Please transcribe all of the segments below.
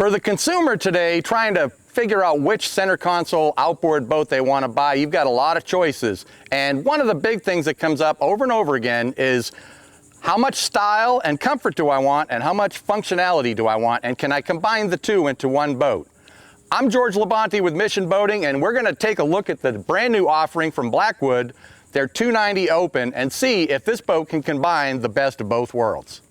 For the consumer today, trying to figure out which center console outboard boat they want to buy, you've got a lot of choices. And one of the big things that comes up over and over again is how much style and comfort do I want, and how much functionality do I want, and can I combine the two into one boat? I'm George Labonte with Mission Boating, and we're going to take a look at the brand new offering from Blackwood, their 290 Open, and see if this boat can combine the best of both worlds.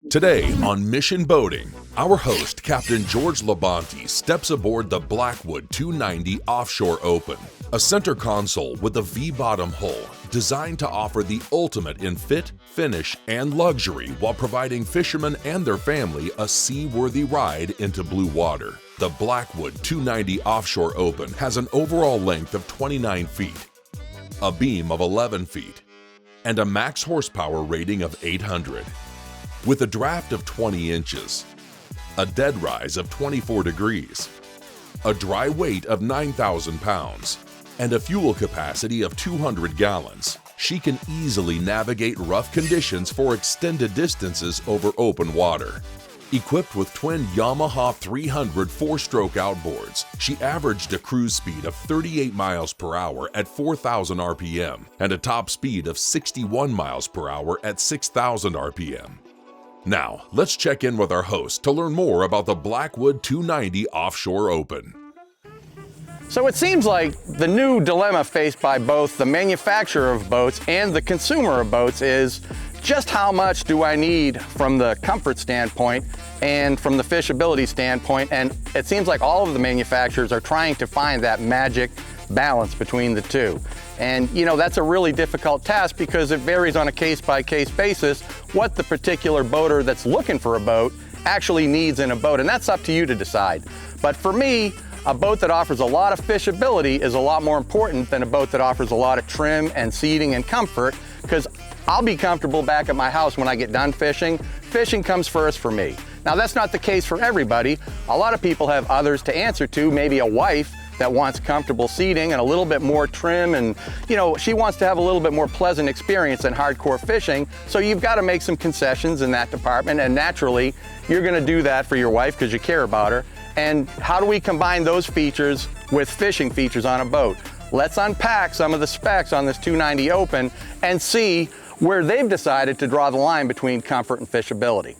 Today on Mission Boating, our host, Captain George Labonte, steps aboard the Blackwood 290 Offshore Open, a center console with a V-bottom hull designed to offer the ultimate in fit, finish, and luxury while providing fishermen and their family a seaworthy ride into blue water. The Blackwood 290 Offshore Open has an overall length of 29 feet, a beam of 11 feet, and a max horsepower rating of 800. With a draft of 20 inches, a dead rise of 24 degrees, a dry weight of 9,000 pounds, and a fuel capacity of 200 gallons, she can easily navigate rough conditions for extended distances over open water. Equipped with twin Yamaha 300 four-stroke outboards, she averaged a cruise speed of 38 miles per hour at 4,000 RPM and a top speed of 61 miles per hour at 6,000 RPM. Now, let's check in with our host to learn more about the Blackwood 290 Offshore Open. So it seems like the new dilemma faced by both the manufacturer of boats and the consumer of boats is just how much do I need from the comfort standpoint and from the fishability standpoint, and it seems like all of the manufacturers are trying to find that magic balance between the two. And you know, that's a really difficult task because it varies on a case-by-case basis what the particular boater that's looking for a boat actually needs in a boat, and that's up to you to decide. But for me, a boat that offers a lot of fishability is a lot more important than a boat that offers a lot of trim and seating and comfort, because I'll be comfortable back at my house when I get done fishing. Fishing comes first for me. Now, that's not the case for everybody. A lot of people have others to answer to, maybe a wife that wants comfortable seating and a little bit more trim, and you know, she wants to have a little bit more pleasant experience than hardcore fishing. So you've got to make some concessions in that department, and naturally you're going to do that for your wife because you care about her. And how do we combine those features with fishing features on a boat? Let's unpack some of the specs on this 290 Open and see where they've decided to draw the line between comfort and fishability.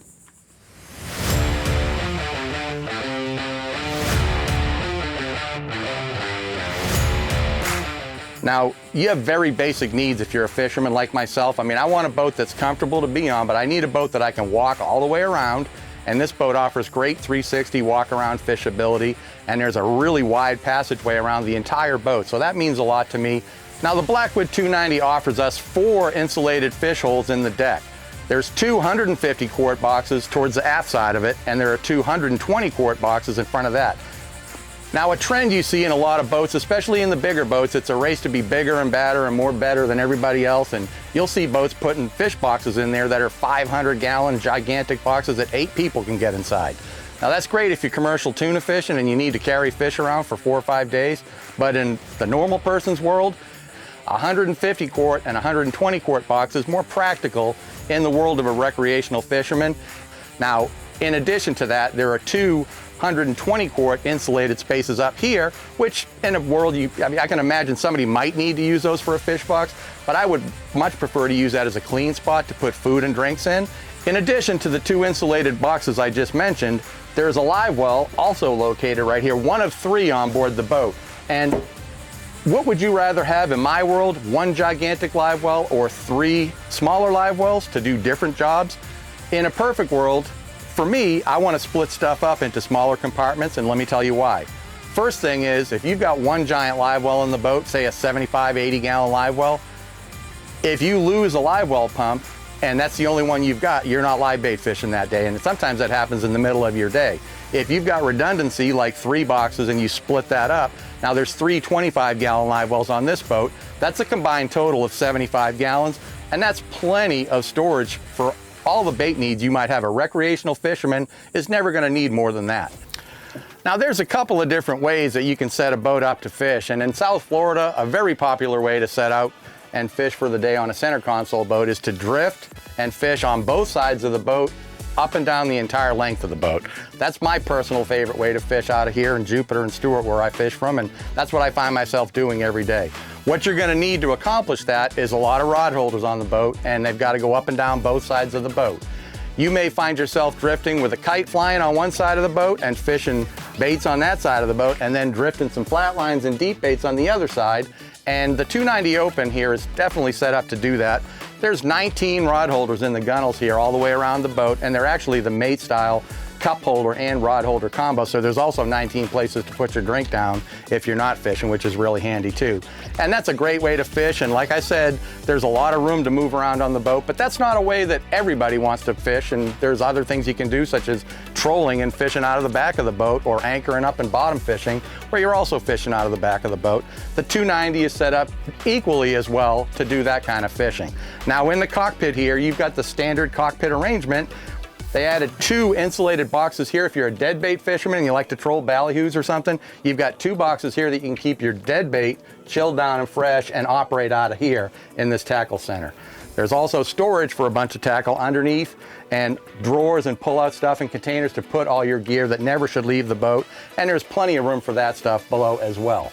Now, you have very basic needs if you're a fisherman like myself. I mean, I want a boat that's comfortable to be on, but I need a boat that I can walk all the way around. And this boat offers great 360 walk-around fishability, and there's a really wide passageway around the entire boat. So that means a lot to me. Now, the Blackwood 290 offers us 4 insulated fish holes in the deck. There's 2 150 quart boxes towards the aft side of it, and there are 2 120 quart boxes in front of that. Now, a trend you see in a lot of boats, especially in the bigger boats, it's a race to be bigger and badder and more better than everybody else. And you'll see boats putting fish boxes in there that are 500-gallon gigantic boxes that 8 people can get inside. Now, that's great if you're commercial tuna fishing and you need to carry fish around for 4 or 5 days. But in the normal person's world, 150 quart and 120 quart box is more practical in the world of a recreational fisherman. Now, in addition to that, there are 2 120 quart insulated spaces up here, which in a world, I can imagine somebody might need to use those for a fish box, but I would much prefer to use that as a clean spot to put food and drinks in. In addition to the 2 insulated boxes I just mentioned, there's a live well also located right here, one of 3 on board the boat. And what would you rather have in my world, 1 gigantic live well or 3 smaller live wells to do different jobs? In a perfect world, for me, I want to split stuff up into smaller compartments, and let me tell you why. First thing is, if you've got 1 giant live well in the boat, say a 75, 80-gallon live well, if you lose a live well pump, and that's the only one you've got, you're not live bait fishing that day, and sometimes that happens in the middle of your day. If you've got redundancy, like 3 boxes, and you split that up, now there's 3 25-gallon live wells on this boat, that's a combined total of 75 gallons, and that's plenty of storage for all the bait needs you might have. A recreational fisherman is never going to need more than that. Now there's a couple of different ways that you can set a boat up to fish, and in South Florida, a very popular way to set out and fish for the day on a center console boat is to drift and fish on both sides of the boat, up and down the entire length of the boat. That's my personal favorite way to fish out of here in Jupiter and Stewart, where I fish from, and that's what I find myself doing every day. What you're gonna need to accomplish that is a lot of rod holders on the boat, and they've got to go up and down both sides of the boat. You may find yourself drifting with a kite flying on one side of the boat and fishing baits on that side of the boat, and then drifting some flat lines and deep baits on the other side. And the 290 Open here is definitely set up to do that. There's 19 rod holders in the gunnels here all the way around the boat, and they're actually the mate style cup holder and rod holder combo, so there's also 19 places to put your drink down if you're not fishing, which is really handy too. And that's a great way to fish, and like I said, there's a lot of room to move around on the boat, but that's not a way that everybody wants to fish, and there's other things you can do, such as trolling and fishing out of the back of the boat, or anchoring up and bottom fishing, where you're also fishing out of the back of the boat. The 290 is set up equally as well to do that kind of fishing. Now in the cockpit here, you've got the standard cockpit arrangement. They added 2 insulated boxes here. If you're a deadbait fisherman and you like to troll ballyhoos or something, you've got 2 boxes here that you can keep your deadbait chilled down and fresh and operate out of here in this tackle center. There's also storage for a bunch of tackle underneath, and drawers and pull-out stuff and containers to put all your gear that never should leave the boat, and there's plenty of room for that stuff below as well.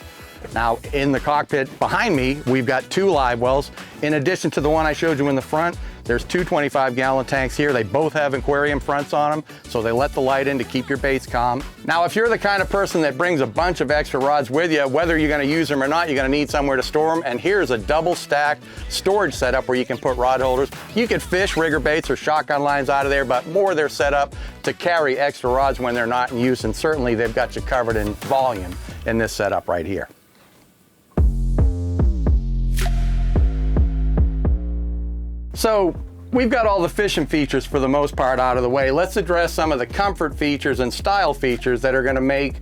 Now in the cockpit behind me, we've got 2 live wells. In addition to the one I showed you in the front, there's 2 25-gallon tanks here. They both have aquarium fronts on them, so they let the light in to keep your baits calm. Now, if you're the kind of person that brings a bunch of extra rods with you, whether you're gonna use them or not, you're gonna need somewhere to store them, and here's a double stacked storage setup where you can put rod holders. You can fish rigger baits or shotgun lines out of there, but more they're set up to carry extra rods when they're not in use, and certainly they've got you covered in volume in this setup right here. So we've got all the fishing features for the most part out of the way. Let's address some of the comfort features and style features that are going to make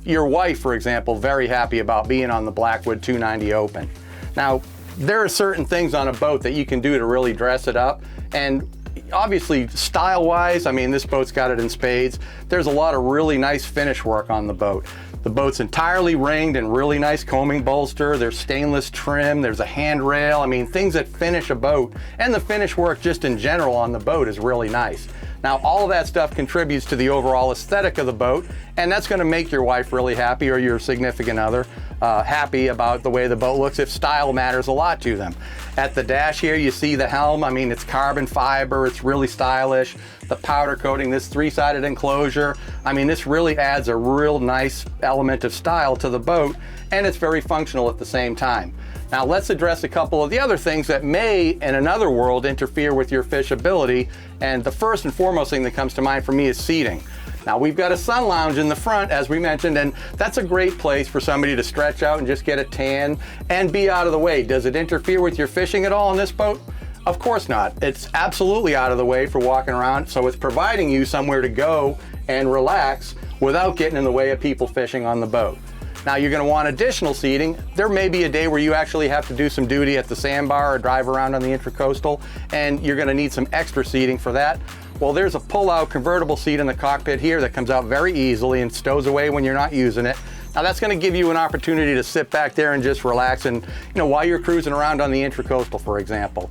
your wife, for example, very happy about being on the Blackwood 290 Open. Now, there are certain things on a boat that you can do to really dress it up, and obviously style-wise, I mean, this boat's got it in spades. There's a lot of really nice finish work on the boat. The boat's entirely ringed and really nice coaming bolster. There's stainless trim, there's a handrail. I mean, things that finish a boat, and the finish work just in general on the boat is really nice. Now, all of that stuff contributes to the overall aesthetic of the boat, and that's gonna make your wife really happy, or your significant other happy about the way the boat looks, if style matters a lot to them. At the dash here, you see the helm. I mean, it's carbon fiber, it's really stylish. The powder coating, this 3-sided enclosure, I mean, this really adds a real nice element of style to the boat, and it's very functional at the same time. Now let's address a couple of the other things that may, in another world, interfere with your fishability, and the first and foremost thing that comes to mind for me is seating. Now we've got a sun lounge in the front, as we mentioned, and that's a great place for somebody to stretch out and just get a tan and be out of the way. Does it interfere with your fishing at all on this boat? Of course not. It's absolutely out of the way for walking around, so it's providing you somewhere to go and relax without getting in the way of people fishing on the boat. Now you're going to want additional seating. There may be a day where you actually have to do some duty at the sandbar or drive around on the intracoastal, and you're going to need some extra seating for that. Well, there's a pull-out convertible seat in the cockpit here that comes out very easily and stows away when you're not using it. Now that's going to give you an opportunity to sit back there and just relax, and while you're cruising around on the intracoastal, for example.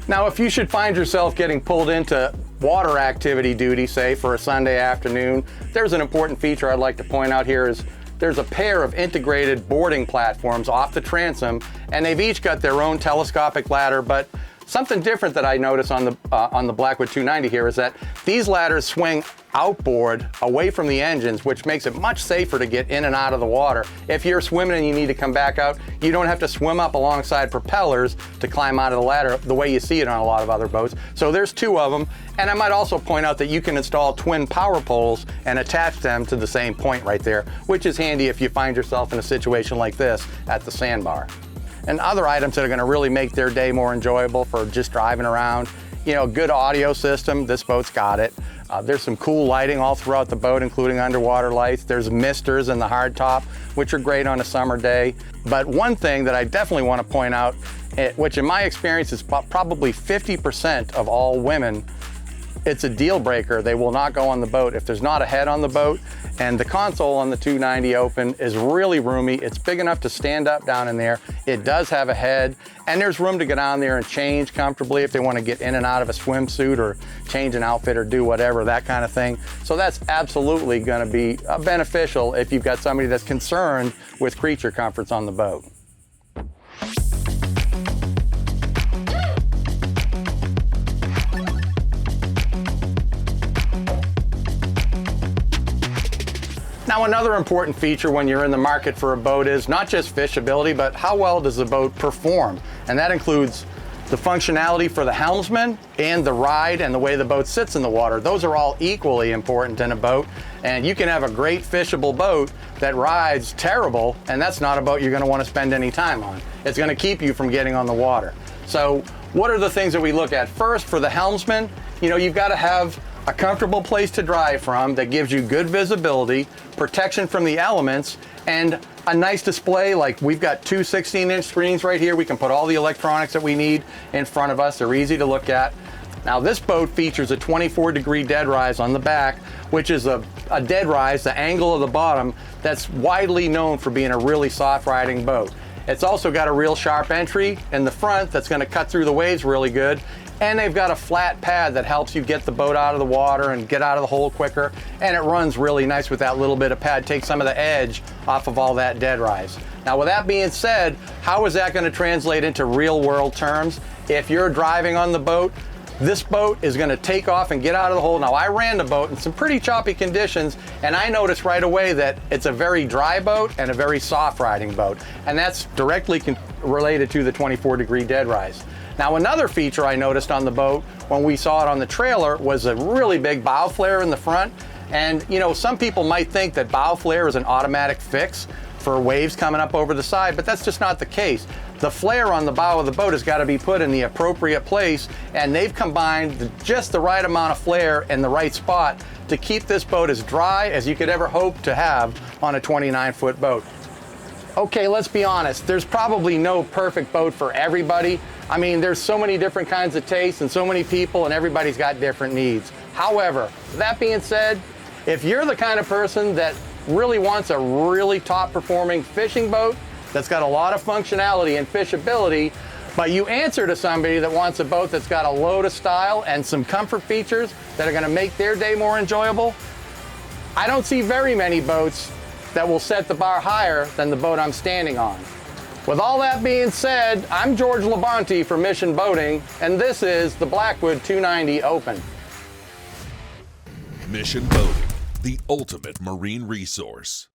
Now, if you should find yourself getting pulled into water activity duty, say for a Sunday afternoon, there's an important feature I'd like to point out here is there's a pair of integrated boarding platforms off the transom, and they've each got their own telescopic ladder, but something different that I notice on the Blackwood 290 here is that these ladders swing outboard away from the engines, which makes it much safer to get in and out of the water. If you're swimming and you need to come back out, you don't have to swim up alongside propellers to climb out of the ladder the way you see it on a lot of other boats. So there's 2 of them, and I might also point out that you can install twin power poles and attach them to the same point right there, which is handy if you find yourself in a situation like this at the sandbar. And other items that are going to really make their day more enjoyable for just driving around, good audio system. This boat's got it. There's some cool lighting all throughout the boat, including underwater lights. There's misters in the hardtop, which are great on a summer day. But one thing that I definitely want to point out, which in my experience is probably 50% of all women it's a deal breaker. They will not go on the boat if there's not a head on the boat. And the console on the 290 Open is really roomy. It's big enough to stand up down in there. It does have a head, and there's room to get on there and change comfortably if they want to get in and out of a swimsuit or change an outfit or do whatever, that kind of thing. So that's absolutely going to be beneficial if you've got somebody that's concerned with creature comforts on the boat. Now, another important feature when you're in the market for a boat is not just fishability, but how well does the boat perform? And that includes the functionality for the helmsman and the ride and the way the boat sits in the water. Those are all equally important in a boat. And you can have a great fishable boat that rides terrible, and that's not a boat you're going to want to spend any time on. It's going to keep you from getting on the water. So what are the things that we look at? First, for the helmsman, you've got to have a comfortable place to drive from that gives you good visibility, protection from the elements, and a nice display. Like, we've got two 16-inch screens right here. We can put all the electronics that we need in front of us. They're easy to look at. Now, this boat features a 24-degree dead rise on the back, which is a dead rise, the angle of the bottom, that's widely known for being a really soft riding boat. It's also got a real sharp entry in the front that's going to cut through the waves really good. And they've got a flat pad that helps you get the boat out of the water and get out of the hole quicker. And it runs really nice with that little bit of pad, takes some of the edge off of all that dead rise. Now, with that being said, how is that going to translate into real world terms? If you're driving on the boat, this boat is going to take off and get out of the hole. Now, I ran the boat in some pretty choppy conditions, and I noticed right away that it's a very dry boat and a very soft riding boat. And that's directly related to the 24-degree dead rise. Now, another feature I noticed on the boat when we saw it on the trailer was a really big bow flare in the front. And, some people might think that bow flare is an automatic fix for waves coming up over the side, but that's just not the case. The flare on the bow of the boat has got to be put in the appropriate place, and they've combined just the right amount of flare in the right spot to keep this boat as dry as you could ever hope to have on a 29-foot boat. Okay, let's be honest, there's probably no perfect boat for everybody. I mean, there's so many different kinds of tastes and so many people, and everybody's got different needs. However, that being said, if you're the kind of person that really wants a really top-performing fishing boat that's got a lot of functionality and fishability, but you answer to somebody that wants a boat that's got a load of style and some comfort features that are going to make their day more enjoyable, I don't see very many boats that will set the bar higher than the boat I'm standing on. With all that being said, I'm George Labonte for Mission Boating, and this is the Blackwood 290 Open. Mission Boating, the ultimate marine resource.